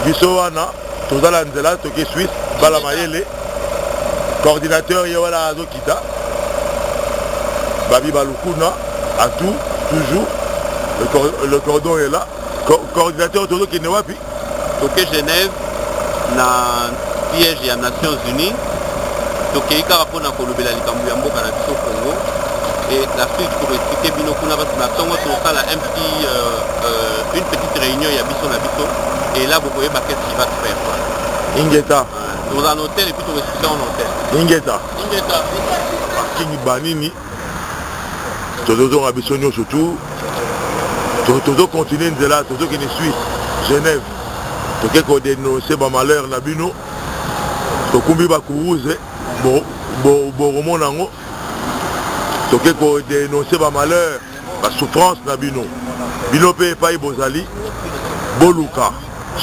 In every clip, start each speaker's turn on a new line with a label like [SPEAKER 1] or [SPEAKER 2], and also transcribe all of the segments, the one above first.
[SPEAKER 1] biso wana tozala nzela toke Suisse bala mayele coordinateur ye wala azokita babi balukuna à tout toujours le cordon est là coordinateur tozokende wapi
[SPEAKER 2] toke Genève na siège ya Nations Unies toke kaka mpona kolobela likambo ya mboka na biso Congo et la suite pour expliquer bino kuna parce que na tongo tosala une petite réunion ya biso na biso et là vous voyez qu'est-ce qui va se faire
[SPEAKER 1] Ingeta
[SPEAKER 2] dans un hôtel et puis on reste en hôtel
[SPEAKER 1] Ingeta parking banini tozo ambition surtout tozo continuer nzela tozo kene Suisse Genève toke ko dénoncer ba malheur na bino tokumbi ba kuruze bo romona ngo toke ko dénoncer ba malheur ba souffrance na bino pe pa bozali boluka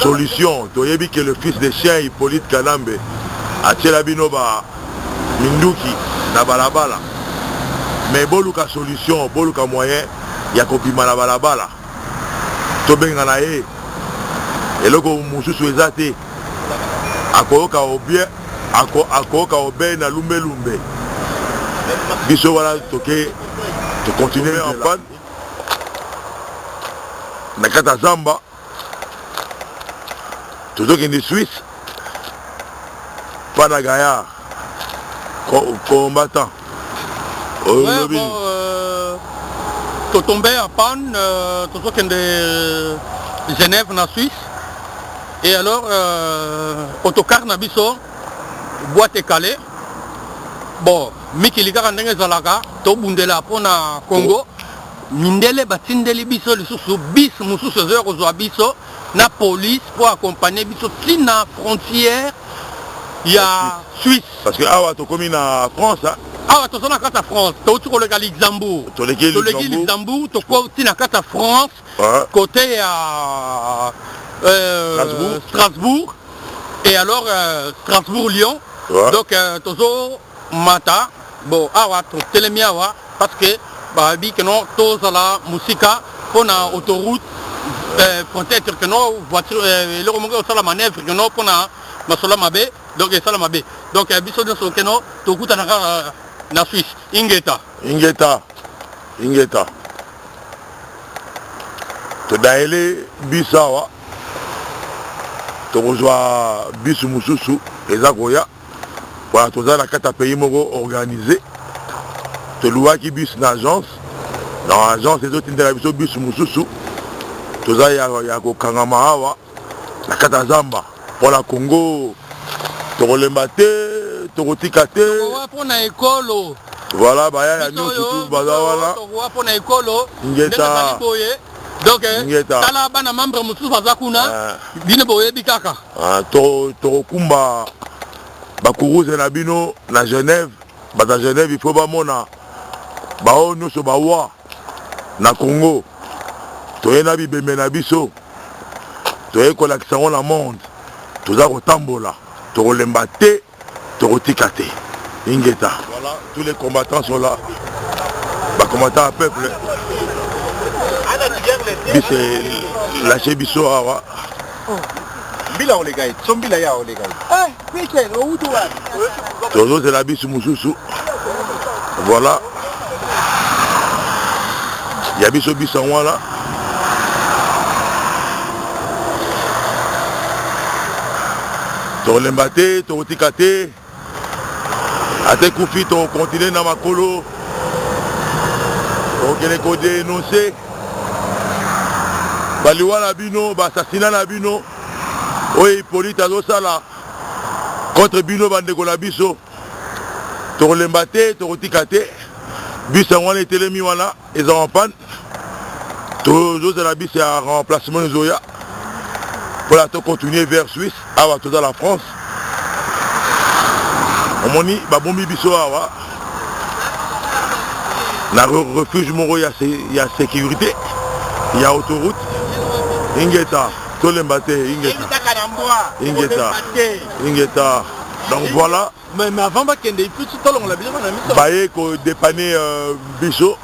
[SPEAKER 1] solution toyebi que le fils de chien Hippolyte Kanambe atiela bino ba minduki na balabala mais boluka solution boluka moyen ya kobima na balabala tobenga na ye eloko mosusu eza te akoyoka obie akoyoka obe na lumbe biso wana toke tocontinue en panne na kata zamba tozokende Suisse pana Gaillard combattant
[SPEAKER 3] tombé en panne tozokende Genève na Suisse et alors autocar na biso boîte écalée bon mikili kaka ndenge ezalaka tobundela mpona Congo mindele batindeli biso lisusu bis mosusu ezoya kozwa biso na police pour accompagner biso tina frontière ya Suisse
[SPEAKER 1] parce que awa tokomi na France
[SPEAKER 3] awa toza na kati ya France touti koleka Luxembourg toleki Luxembourg tokoti na kati ya France côté ya Strasbourg et alors Strasbourg-Lyon donc tozo mata bon awa totelemi awa parce que babi que non tozala musika mpona autoroute peut-être que non voiture eloko moko osala manœuvre que non mpona masolo mabe donc esala mabe donc biso nyonso ke non tokutanaka na Suisse ingeta
[SPEAKER 1] todaele biso awa tokozwa biso mosusu eza koya wana toza na kati ya pays moko organisé toluwaki biso na agence ezotindela biso biso mosusu toza ya kokangama awa na kati ya zamba mpona Congo tokolemba te tokotika te
[SPEAKER 3] mpona ekolo
[SPEAKER 1] voilà baya ya nyonso baza wana
[SPEAKER 3] mpona ekolo
[SPEAKER 1] ingeta
[SPEAKER 3] donc tala bana membre mosusu baza kuna bino boyebi kaka
[SPEAKER 1] tokokumba bakuruze na bino na Genève baza Genève il faut bamona bao nyonso bawa na Congo toye na bibembe na biso toye kolakisa ngo na monde toza kotambola tokolemba te tokotika te ingeta voilà tous les combattants sont là bacombattants à peuple biso lâché biso awa
[SPEAKER 2] mbila olegai sombila ya olegai
[SPEAKER 1] tozozela biso mosusu voilà ya biso wana tokolemba te tokotika te ate kufi tokokontinue na makolo tokokende kodénonce baliwa na bino baasasina na bino oyo Hippolyte azosala contre bino bandeko na biso tokolemba te tokotika te biso yango wana etelemi wana eza en panne tozozela biso ya remplacement ezoya mpona tocontinue vers Suisse awa toza la France omoni babombi biso awa na refuge moko ya sécurité ya autoroute ingeta tolemba te ingeta donc voilà
[SPEAKER 3] mais avant bakende iputi tolongola biloko na miso
[SPEAKER 1] baye ko dépanner biso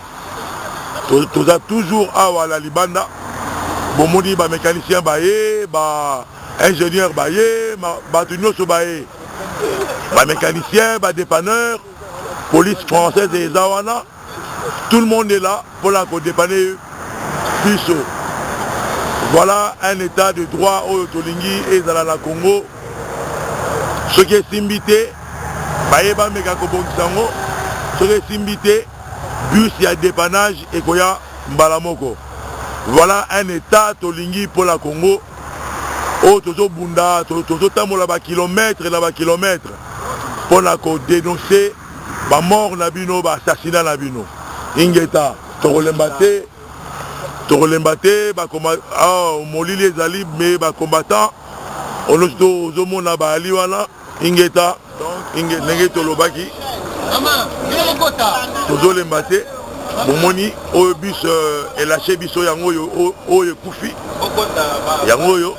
[SPEAKER 1] toza toujours awa la libanda bomoni ba mécanicien baye ba ingénieur baye bato nyonso baye ba mécanicien ba dépanneur police française et zawana tout le monde est là pour la dépanner biso. Voilà un état de droit au Tolingi et dans la Congo. Ce qui est simbité baye ba meka ko bongisango ce qui est simbité bus ya dépannage et koya mbalamoko. Voilà un état Tolingi pour la Congo. Oh tozo bunda tozo tamola ba kilomètre pour la dénoncer ba mort na bino ba assassinat na bino. Ingeta tolembate ba combat molili ezali mais ba combattant onosto ozomona ba ali wana ingeta donc ngete tolobaki tozolembate bomoni oyo bus elâché biso yango oyo ekufi yango oyo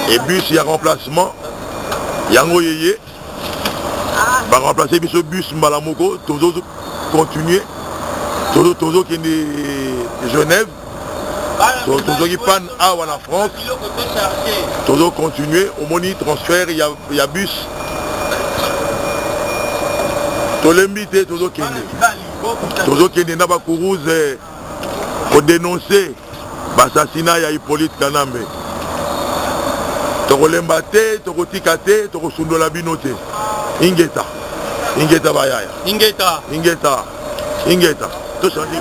[SPEAKER 1] et bus ya remplacement yango yeye va remplacer biso bus mbalamoko tozo continuer tozo kende Genève tozo ki pan awa na France tozo continuer omoni transfert ya bus tolembi tozo kende na ba Kourouze pour dénoncer l'assassinat ya Hippolyte Kanambe. Tokolemba te, tokotika te, tokosundola bino te. Ingeta bayaya. Ingeta. To chandi.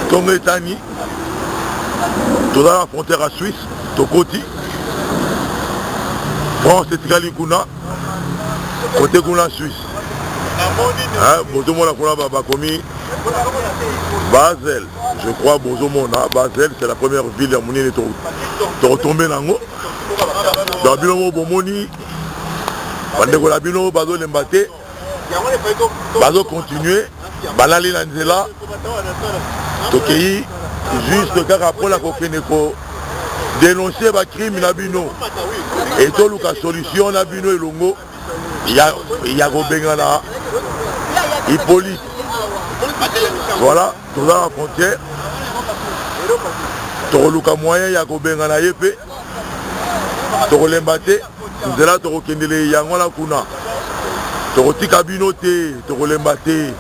[SPEAKER 1] Tongo etani. Toza la frontière à Suisse, tokoti. France etikali kuna. Côté kuna Suisse. Bozomona kuna bakomi Basel, je crois Bozomona. Basel, c'est la première ville à Mounine de retomber dans l'eau. Dans le bino bomoni, bandeko la bino bazo lembate, bazo continuer, balali na nzela, tokei juste car après la kokeneko dénoncer ba crime na bino et to luka solution na bino elongo ya ko bengana Hippolyte. Voilà, tout à la frontière. Tokoluka moyen ya ko bengana yepe. Tokolembate, nzela tokokendele yango la kuna. Tokotika bino te, tokolembate.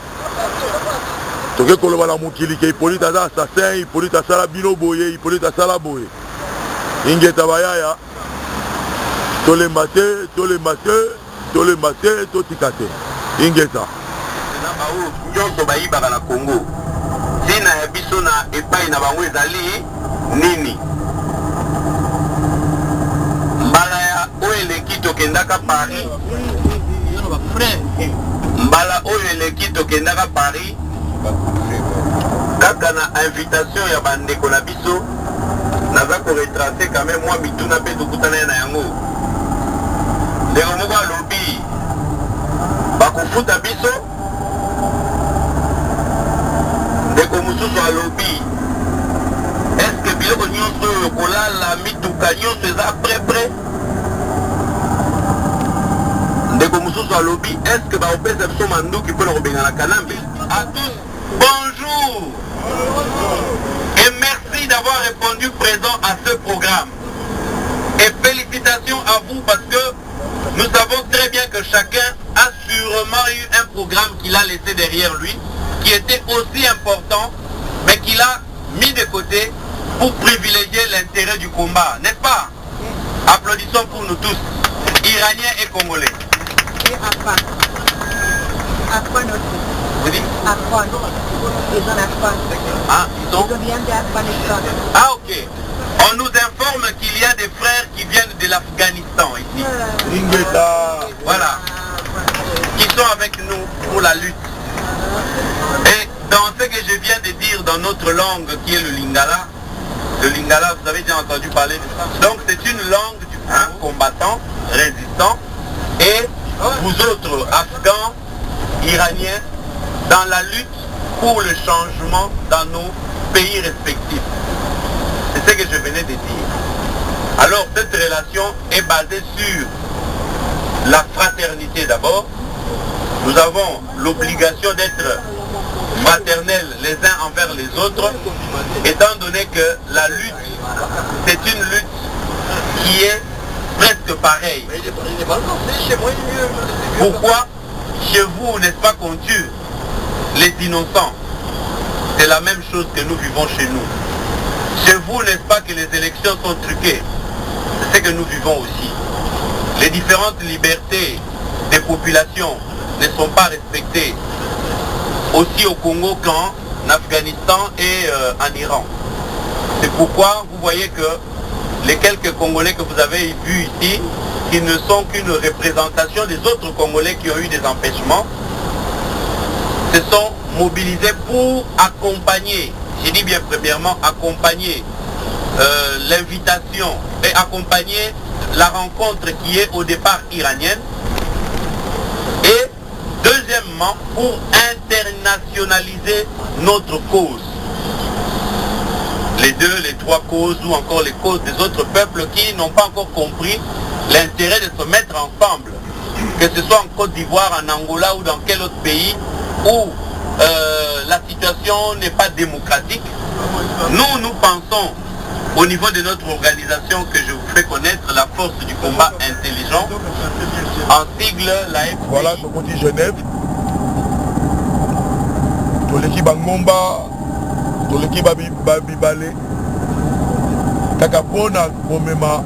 [SPEAKER 1] Toke koloba la mokili ke Hippolyte aza assassin, Hippolyte asala bino boye, Hippolyte asala boye. Ingeta bayaya. Tolembate, totikate. Ingeta.
[SPEAKER 2] Nyonso bayibaka na Congo tina ya biso na epai na bango ezali nini mbala ya oyo eleki tokendaka Paris kaka na invitation ya bandeko na biso naza koretrace quand même mwa mituna mpe tokutana na yango ndeko moko alobi bakofuta biso ndeko mosusu alobi est-ce que biloko nyonso oyo kolala mituka nyonso eza prêt ndeko mosusu alobi est-ce que baopesa biso manduki mpona kobengana Kanambe. À tous, bonjour et merci d'avoir répondu présent à ce programme et félicitations à vous parce que nous savons très bien que chacun a sûrement eu un programme qu'il a laissé derrière lui qui était aussi important, mais qu'il a mis de côté pour privilégier l'intérêt du combat, n'est-ce pas? Applaudissons pour nous tous, Iraniens et Congolais.
[SPEAKER 4] Et Afan. Afan aussi.
[SPEAKER 2] Vous dites?
[SPEAKER 4] Afan. Ils ont Afan.
[SPEAKER 2] Ah, ils sont?
[SPEAKER 4] Ils viennent d'Afghanistan.
[SPEAKER 2] Ah, ok. On nous informe qu'il y a des frères qui viennent de l'Afghanistan ici.
[SPEAKER 1] Ingeta.
[SPEAKER 2] Voilà. Qui sont avec nous pour la lutte. Et dans ce que je viens de dire dans notre langue qui est le Lingala, vous avez déjà entendu parler de ça. Donc c'est une langue du combattant, résistant, et vous autres Afghans, Iraniens, dans la lutte pour le changement dans nos pays respectifs. C'est ce que je venais de dire. Alors cette relation est basée sur la fraternité d'abord. Nous avons l'obligation d'être fraternelle les uns envers les autres, étant donné que la lutte, c'est une lutte qui est presque pareille. Pourquoi chez vous, n'est-ce pas qu'on tue les innocents? C'est la même chose que nous vivons chez nous. Chez vous, n'est-ce pas que les élections sont truquées? C'est ce que nous vivons aussi. Les différentes libertés des populations ne sont pas respectées aussi au Congo qu'en Afghanistan et en Iran. C'est pourquoi vous voyez que les quelques Congolais que vous avez vus ici, qui ne sont qu'une représentation des autres Congolais qui ont eu des empêchements, se sont mobilisés pour accompagner, j'ai dit bien premièrement, accompagner l'invitation et accompagner la rencontre qui est au départ iranienne, et deuxièmement pour internationaliser notre cause. Les deux, les trois causes ou encore les causes des autres peuples qui n'ont pas encore compris l'intérêt de se mettre ensemble, que ce soit en Côte d'Ivoire, en Angola ou dans quel autre pays où la situation n'est pas démocratique. Nous pensons au niveau de notre organisation que je vous fais connaître, la force du combat intelligent, en sigle la FPI.
[SPEAKER 1] Voilà, ton côté Genève, ton l'équipe Bangomba, ton l'équipe Babibale, Kakapona, Bomema,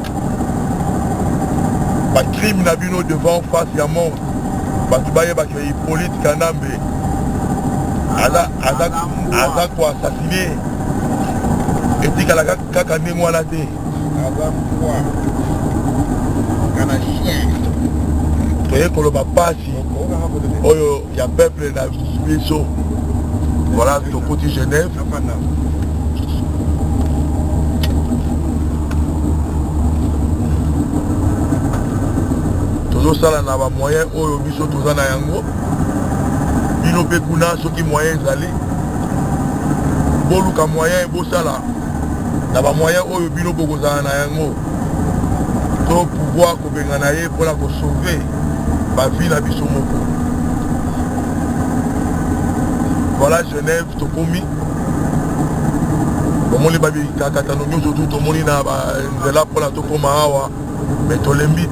[SPEAKER 1] ba crime nabino devant face à mort, Batubaye Bakri Hippolyte Kanambe, Aza quoi assassiné. Et puis qu'à la caca n'est moi la thé. Tu sais qu'on ne va pas si il y a peuple dans le vaisseau. Voilà ton côté Genève. Toujours ça là n'a pas moyen. Oh biso tout ça na yango. Bino pekuna ceux qui moyens aller. Boluka moyen beau ça là. Na ba moyen oyo bino bokozana na yango to pouvoir ko bengana ye pour la ko sauver ba vie na biso moko. Voilà Genève to komi comme les babi kaka no nyozo tout moni na ba nzela pour la to koma awa mais to lembi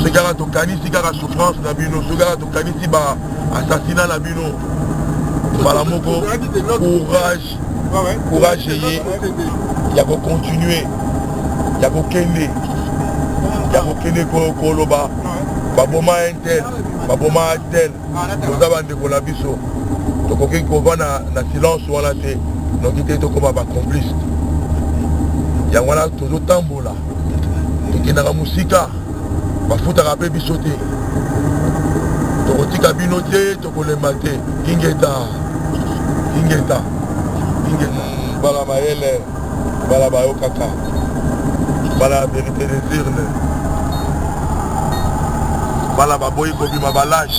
[SPEAKER 1] ce gars to kanisi kaka souffrance na bino ce gars to kanisi ba assassinat na bino bala moko courage il y a qu'à continuer, il y a qu'à kende koloba baboma intel baboma tel nous avons de colabiso donc ok qu'on va na silence wala te donc il était comme ba complice il y a wala tout tambola donc il na musika ba futa ka pe bisote to tika binote to kolemate ingeta bala maele bala bayo kaka bala vérité des urnes bala baboyi ko bima balage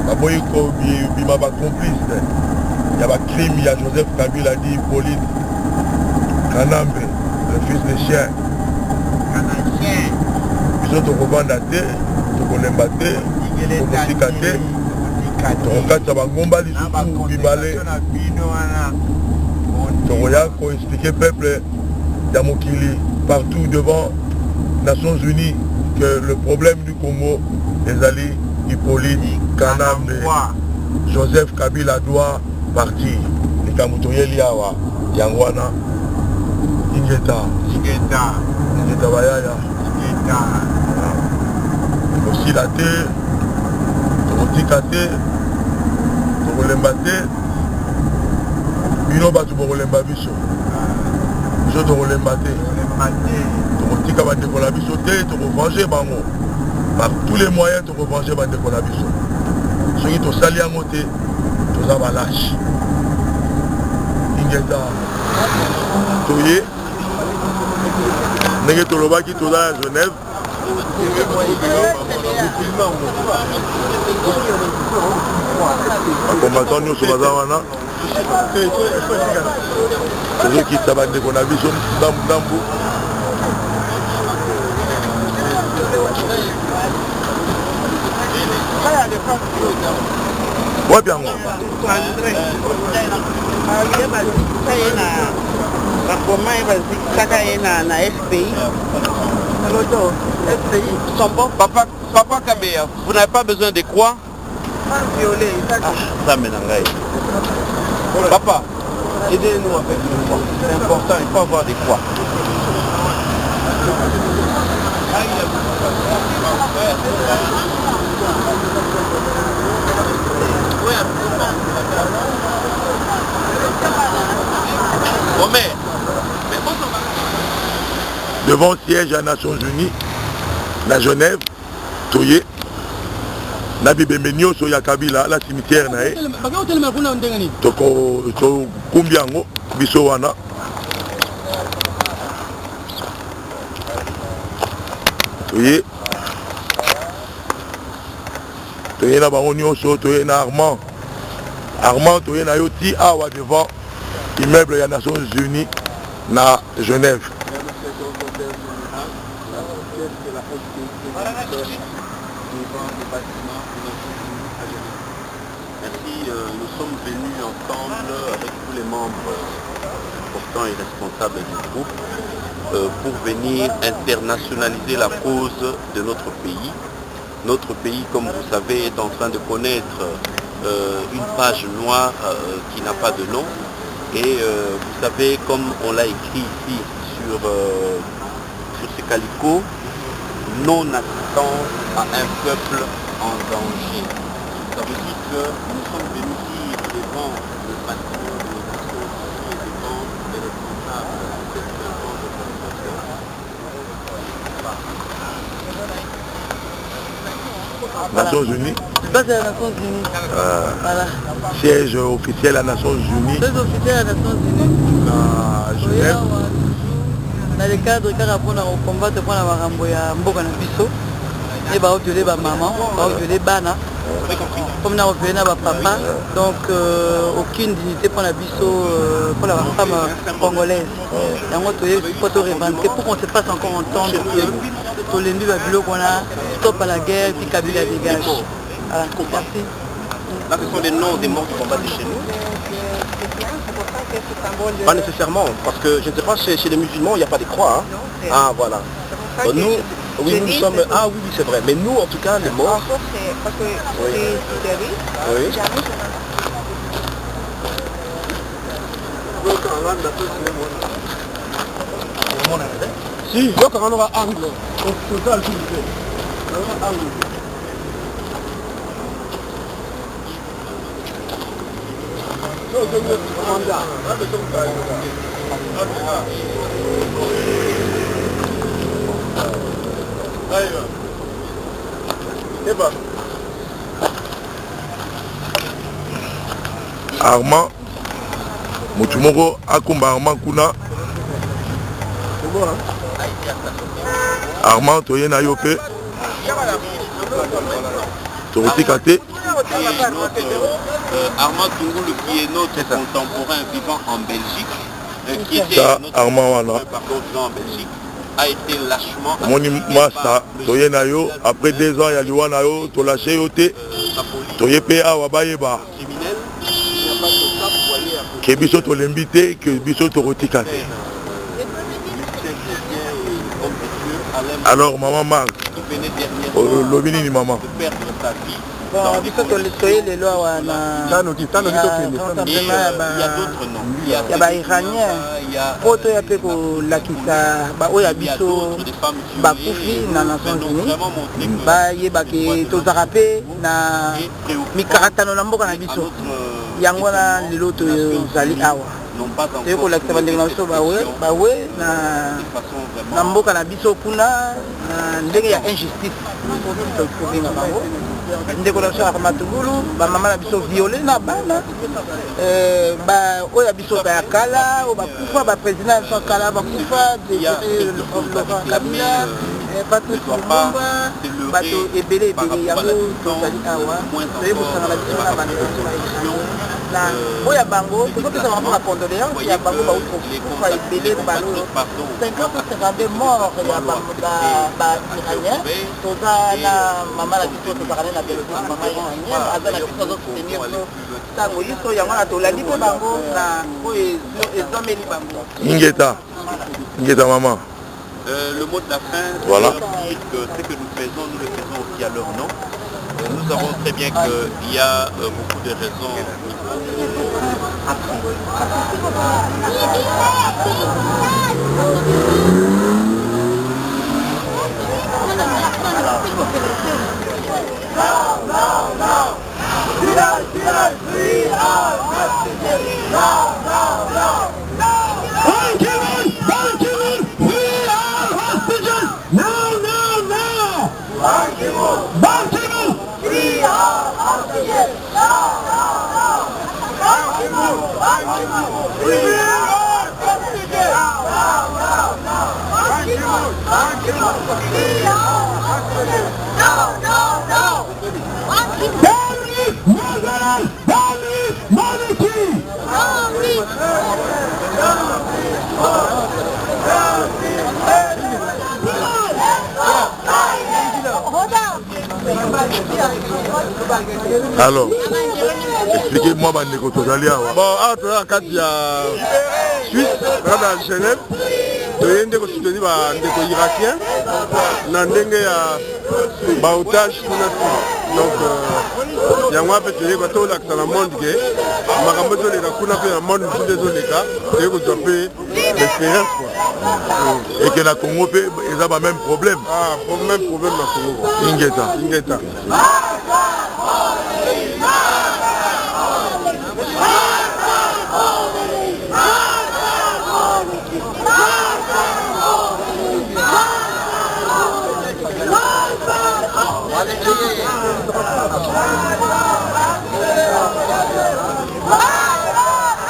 [SPEAKER 1] baboyi ko bima ba complice ya ba crime ya Joseph Kabila di Hippolyte Kanambe le fils de chien biso tokobanda te tokolemba te tokosika te tokokata bangomba lisusu bibale tokoya koexpliquer peuple d'Amokili partout devant Nations Unies que le problème du Congo, les alliés Hippolyte Kanambe, Joseph Kabila doit partir. Les Kamutoyeli Awa, Yangwana, Ingeta Bayaya, aussi la terre, Tokotikate, Tokolembate, Bino Batu Bokolemba Biso, Biso Tokolembate, Tokotika Bandekola Biso, Tokovenger Bango, par tous les moyens Tokovenger Bandekola Biso. Ceux qui sont sali à monter, tous à lâche. Ingeta, Toye, Nege Toloba qui est à Genève. En combattant nous sur Bazawana, c'est eux qui s'abandonnent qu'on a vu sur Dambu. wapi yango
[SPEAKER 2] Papa Kabea, vous n'avez pas besoin de croix? Ça m'énerve. Papa, aidez-nous avec les croix. C'est important, il faut avoir des croix.
[SPEAKER 1] Devant le siège des Nations Unies, à Genève, Toye, Nabi Bemenio, Soya Kabila, la cimetière, Toko Kumbiango, Bisowana. Toye, Toye na Baronio, Toye na Armand. Armand, Toye na Yoti, Awa devant l'immeuble des Nations Unies, à Genève.
[SPEAKER 2] Merci, nous sommes venus ensemble avec tous les membres importants et responsables du groupe pour venir internationaliser la cause de notre pays. Notre pays, comme vous savez, est en train de connaître une page noire qui n'a pas de nom. Et vous savez, comme on l'a écrit ici sur ces calicots, non-assistance à un peuple en danger. Ça veut dire que nous sommes venus dire devant le bâtiment de Nations Unies et devant les responsables de cette grande organisation.
[SPEAKER 1] Nations Unies.
[SPEAKER 5] C'est la Nations Unies. Voilà.
[SPEAKER 1] Siège officiel à Nations Unies.
[SPEAKER 5] Siège officiel à Nations Unies.
[SPEAKER 1] À Genève.
[SPEAKER 5] Dans le cadre kaka mpona combattre mpona makambo ya mboka na biso et baoviole bamama baoviole bana comme na oviole na bapapa donc aucune dignité mpona biso mpona bafemme congolaise yango toyebi po to revendiquer pour qu'on se fasse encore entendre tolembi babiloko wana stop à la guerre puis Kabila dégage. Voilà, merci.
[SPEAKER 2] Là, ce sont les noms des morts qui combattent chez nous. Pas nécessairement, parce que je ne sais pas, chez les musulmans, il n'y a pas de croix. Hein. Ah, voilà. Nous, oui, nous sommes... Ah oui, c'est vrai. Mais nous, en tout cas, les morts...
[SPEAKER 4] Parce que c'est
[SPEAKER 2] oui.
[SPEAKER 3] Si, il y a un angle. Total, s'il vous plaît. Angle.
[SPEAKER 1] Armand, Mutumoko Akumba Armand Kuna. Armand Toye na Yope. Torotikate.
[SPEAKER 2] Armand Tungulu qui est notre contemporain vivant en Belgique, qui était notre
[SPEAKER 1] Armand
[SPEAKER 2] en Belgique, a été lâchement
[SPEAKER 1] Toye na yo, après 2 ans, il y a Liwa na yo, to lâché yo te, Toye pe awa bayeba. Que biso to lembite, que biso to rotikate. Alors maman Marc, l'obini ni maman.
[SPEAKER 5] Bon, biso toye lelo awa na
[SPEAKER 2] il y a d'autres noms. Il y
[SPEAKER 5] a ba'iranien po toya mpe kolakisa baoyo ya biso bakufi na Nations Unies bayebake tozalaka mpe na mikaratano na mboka na biso yango wana lelo tozali awa toye kolakisa bandeko na biso bawe na mboka na biso kuna na ndenge ya injustice tobenga bango ndeko na biso Matungulu bamama na biso viole na bana oyo ya biso bayakala oyo bakufa baprésident ya biso kala bakufa Laurent Kabila Patrice Lumumba bato ebele yango tozali awa toye kosangana biso na bandeko na oya bango tozopesa bango na condoléance ya bango baukufa ebele balo 50 mort ya bairanien toza na mama na biso tozalaka na belgique mama iranien aza na biso azosoutenir so ntango yiso yango wana tolandi mpe bango na oyo ezomeli bango
[SPEAKER 1] Ingeta maman.
[SPEAKER 2] Le mot de la fin,
[SPEAKER 1] voilà.
[SPEAKER 2] C'est dire que ce que nous faisons aussi à leur nom. Nous savons très bien qu'il y a beaucoup de raisons.
[SPEAKER 1] Alors, expliquez-moi Bandeko Tozali awa.
[SPEAKER 3] Bon, alors tu as un cadre de Suisse, à Genève, tu as un soutenir les Irakiens, dans un otage pour la donc, il y a un peu de temps où dans le monde, il y a un monde où il y a l'expérience.
[SPEAKER 1] Et que la Congo, ils ont le même problème.
[SPEAKER 3] Ah, même problème dans le Congo. Ingeta.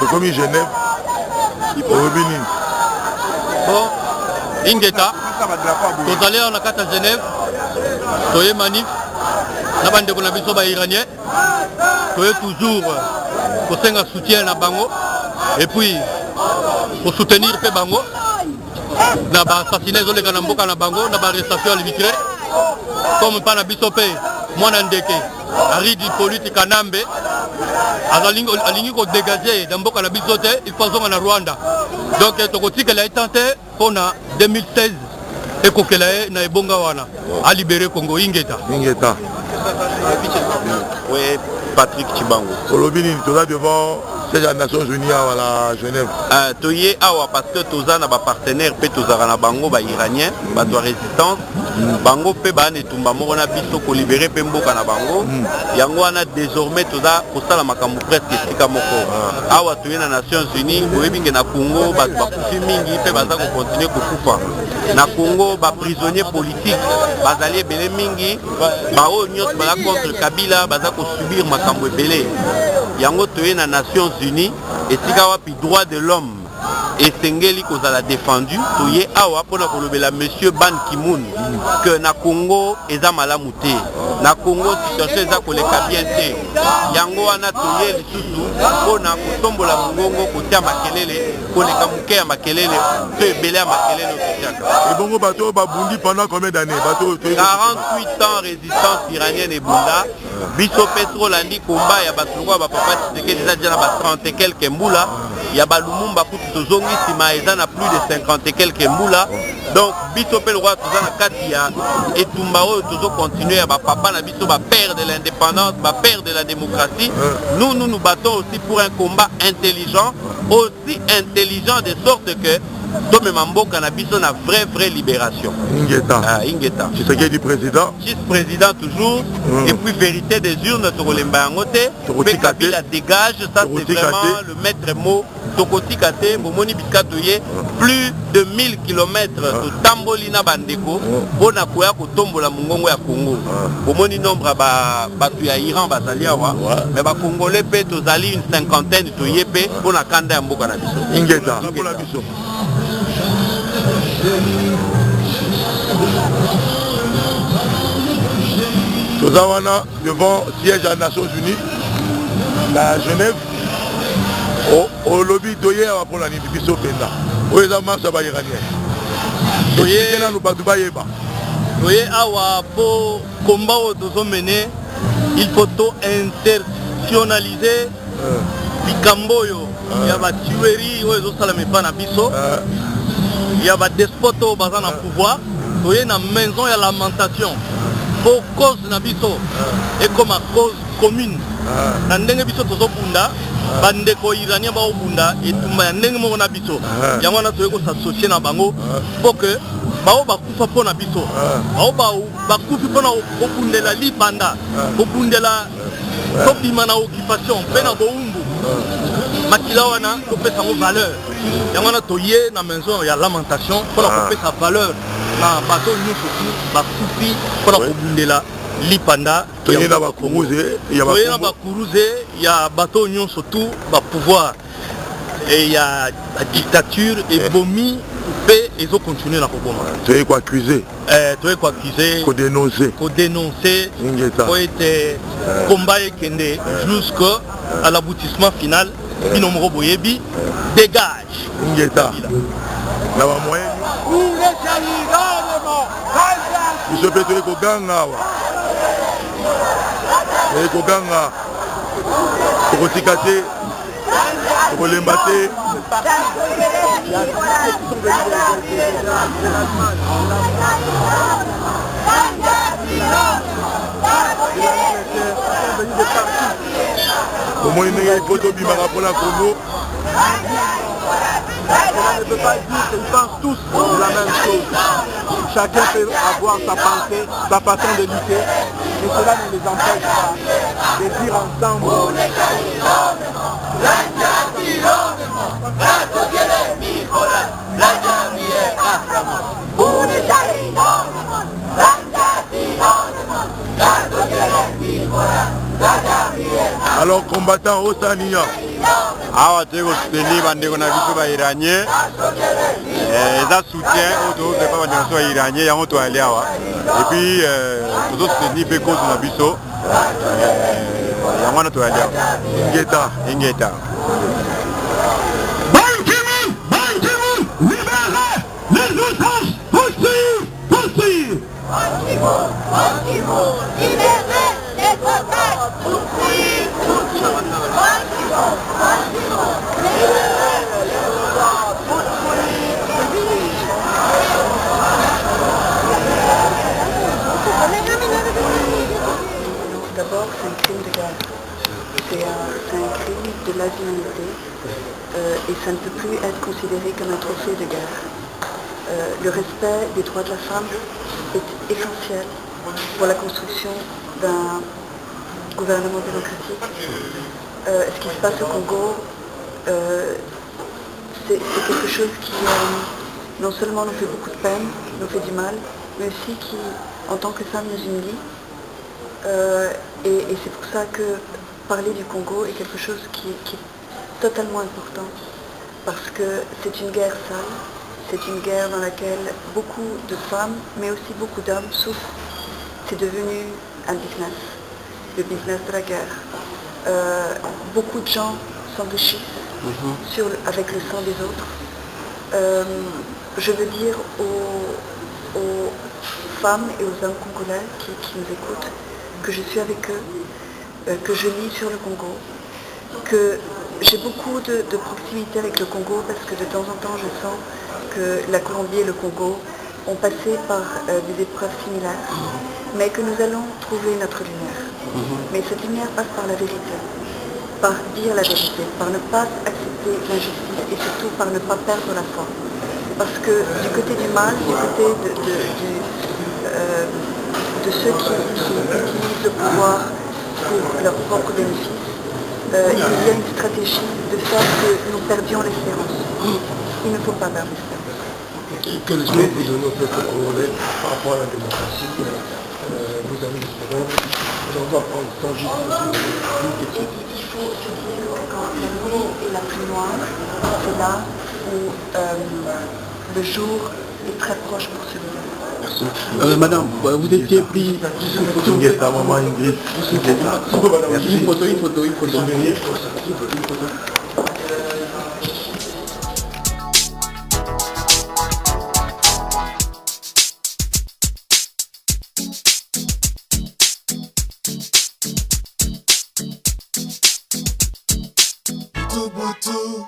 [SPEAKER 1] C'est comme Genève,
[SPEAKER 3] bon, Ingeta, tout à l'heure on a 4 à Genève, tu es manif, la bande de Konabiso iranien, tu es toujours pour un soutien à Bango, et puis pour soutenir le Bango, na assassinat les Kanamboka na Bango, na arrestation arbitraire, comme pas na Bisopé, moi Nandeke, Aridi politique à Nambe. Alingi ko dégager dans Mboka na bisote il faut zonga na Rwanda donc tokoti qu'elle a tenté pour 2016 et ko kela na ebonga wana a libérer Congo Ingeta
[SPEAKER 2] Oui, Patrick Chibango.
[SPEAKER 1] Kolobini toza devant ces Nations Unies à la Genève.
[SPEAKER 2] Toye awa parce que toza na ba partenaire pe tozara na bango ba iranien ba to résistance bango pe ba netumba moko na biso ko libérer pe mboka na bango yango wana désormais toza ko sala makambo presque esika moko awa toye na Nations Unies boyebinge na Congo ba kufi mingi pe baza ko continuer ko kufa na Congo ba prisonnier politique bazali ebele mingi ba o nyos ba contre Kabila baza ko subir makambo ebele yango toye na Nations Unies esika wapi droit de l'homme et Sengeli kozala défendu toye awa pona kolobela monsieur Ban Ki-moon que na Congo eza malamu te na Congo situation eza koleka bien te yango wana toye lisusu pona kotombola mongongo kotia makelele koleka moke ya makelele to ebele ya makelele ototiaka
[SPEAKER 1] et bongo bato babundi pendant combien d'années bato
[SPEAKER 2] 48 ans résistance iranienne ebunda biso petro landi komba ya bato lokwa bapapa Tshisekedi eza déjà na ba 30 et quelques mbula ya balumumba kutu tozongi sima eza na plus de 50 et quelques mbula donc biso pe lokwa toza na kati ya etumba oyo tozo continuer ya bapapa na biso bapère de l'indépendance bapère de la démocratie nous battons aussi pour un combat intelligent aussi intelligent de sorte que tomema mboka na biso na vraie libération.
[SPEAKER 1] Ingeta. Tu sais qui est du président?
[SPEAKER 2] Président toujours. Et puis vérité des urnes tokolemba yango te. Pe Kabila dégage, ça c'est vraiment le maître mot. Tokoti kate bomoni biskatoye plus de 1000 km to tamboli na bandeko bona koya kotombola mongongo ya Congo. Bomoni nombre ba batu ya Iran bazali awa mais ba congolais pe tozali une cinquantaine toye pe bona kanda ya mboka na biso.
[SPEAKER 1] Ingeta. Tozawana devant siège des Nations Unies, la Genève, Au lobby doyer pour la biso penda. Où est la marche à Iranien?
[SPEAKER 3] Doyer
[SPEAKER 1] là nous pas Dubaï ba.
[SPEAKER 3] Doyer awa pour combat au dozo mené, il faut internationaliser Bikamboyo. Il y a des tueries où ils ont salamé pas na biso. Il y a des despotes au bazar na pouvoir. Doyer na maison ya lamentation. Pour cause na biso et comme à cause commune. Na ndenge biso tozo bunda. Bande ko iranien ba obunda et tumba ndenge mo na biso yango na toyeko s'associer na bango pour que bao ba kufa pona biso bao ba kufi pona obundela libanda obundela topima na occupation pe na boumbu makila wana kopesa ngo valeur yango na toye na maison ya lamentation pona kopesa valeur na bato nyonso ba kufi pona obundela lipanda
[SPEAKER 1] toye na ba kuruze
[SPEAKER 3] il y a bateau union surtout ba pouvoir et il y a la dictature et bomi paix et ils ont continué la problème
[SPEAKER 1] toye quoi accuser
[SPEAKER 3] ko dénoncer ko été combat kende jusqu'à l'aboutissement final binomro boyebi dégage
[SPEAKER 1] ngeta na ba moyen je peux te ko ganga wa ekoganga tokotika te tokolemba te omoi ndenge po tobimaka mpona Congo.
[SPEAKER 6] Cela ne veut pas dire qu'ils pensent tous la même chose. Chacun peut avoir sa pensée, sa façon de lutter, mais cela ne les empêche pas de dire ensemble.
[SPEAKER 1] Alors combattant Osania
[SPEAKER 7] awa te kosoutenir bandeko na biso bairanier eza soutien oyo tozozepa bandeko na biso bairanier yango toali awa epuis tozosoutenir mpe cause na biso yango wana toali awa ingeta
[SPEAKER 4] D'abord, c'est un crime de guerre. C'est un crime de l'humanité et ça ne peut plus être considéré comme un trophée de guerre. Le respect des droits de la femme est essentiel pour la construction d'un gouvernement démocratique. Ce qui se passe au Congo, c'est quelque chose qui non seulement nous fait beaucoup de peine, nous fait du mal, mais aussi qui, en tant que femme, nous humilie. Et c'est pour ça que parler du Congo est quelque chose qui est totalement important, parce que c'est une guerre sale, c'est une guerre dans laquelle beaucoup de femmes, mais aussi beaucoup d'hommes souffrent. C'est devenu un business, le business de la guerre. Beaucoup de gens s'enrichissent avec le sang des autres. Je veux dire aux femmes et aux hommes congolais qui nous écoutent que je suis avec eux, que je lis sur le Congo, que j'ai beaucoup de proximité avec le Congo parce que de temps en temps je sens que la Colombie et le Congo ont passé par des épreuves similaires, mais que nous allons trouver notre lumière. Mais cette lumière passe par la vérité, par dire la vérité, par ne pas accepter l'injustice et surtout par ne pas perdre la foi. Parce que du côté du mal, du côté de ceux qui utilisent le pouvoir pour leur propre bénéfice, il y a une stratégie de faire que nous perdions l'espérance. Il ne faut pas perdre l'espérance.
[SPEAKER 6] Quel espoir vous donnez au peuple congolais par rapport à la démocratie? Vous avez l'espérance, on doit prendre le temps juste
[SPEAKER 4] il faut se dire que quand la nuit est la plus noire, c'est là où le jour est très proche pour celui-là.
[SPEAKER 6] Madame, vous étiez pris
[SPEAKER 1] maman Ingrid.
[SPEAKER 6] une photo.
[SPEAKER 8] butu butu